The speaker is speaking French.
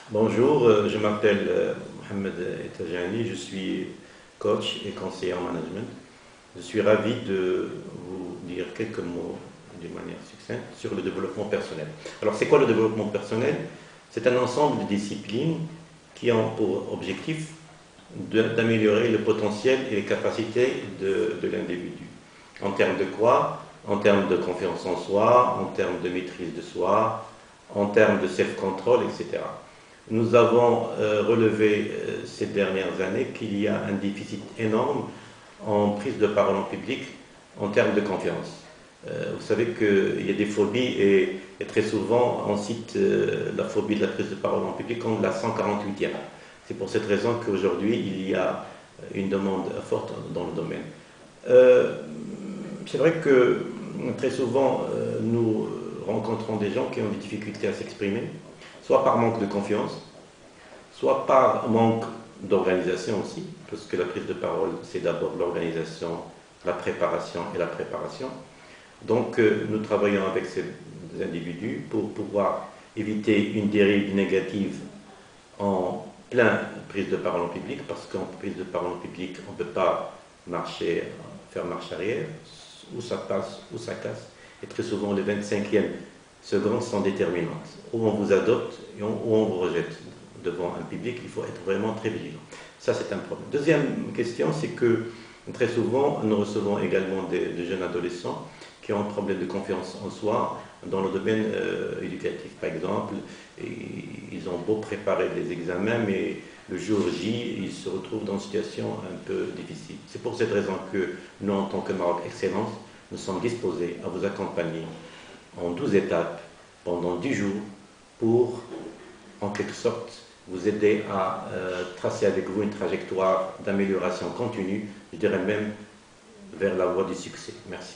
Bonjour, je m'appelle Mohamed Etajani, je suis coach et conseiller en management. Je suis ravi de vous dire quelques mots d'une manière succincte sur le développement personnel. Alors, c'est quoi le développement personnel? C'est un ensemble de disciplines qui ont pour objectif d'améliorer le potentiel et les capacités de l'individu. En termes de quoi? En termes de confiance en soi, en termes de maîtrise de soi, en termes de self-control, etc. Nous avons relevé ces dernières années qu'il y a un déficit énorme en prise de parole en public en termes de confiance. Vous savez qu'il y a des phobies et très souvent on cite la phobie de la prise de parole en public comme la 148e. C'est pour cette raison qu'aujourd'hui il y a une demande forte dans le domaine. C'est vrai que très souvent nous rencontrons des gens qui ont des difficultés à s'exprimer, soit par manque de confiance, soit par manque d'organisation aussi, parce que la prise de parole, c'est d'abord l'organisation, la préparation et la préparation. Donc, nous travaillons avec ces individus pour pouvoir éviter une dérive négative en plein prise de parole en public, parce qu'en prise de parole en public, on ne peut pas faire marche arrière, ou ça passe, ou ça casse. Et très souvent, les 25e secondes sont déterminantes. Ou on vous adopte, ou on vous rejette. Devant un public, il faut être vraiment très vigilant. Ça, c'est un problème. Deuxième question, c'est que très souvent, nous recevons également des jeunes adolescents qui ont un problème de confiance en soi dans le domaine éducatif. Par exemple, ils ont beau préparer des examens, mais le jour J, ils se retrouvent dans une situation un peu difficile. C'est pour cette raison que nous, en tant que Maroc Excellence, nous sommes disposés à vous accompagner en 12 étapes pendant 10 jours pour, en quelque sorte, vous aider à tracer avec vous une trajectoire d'amélioration continue, je dirais même vers la voie du succès. Merci.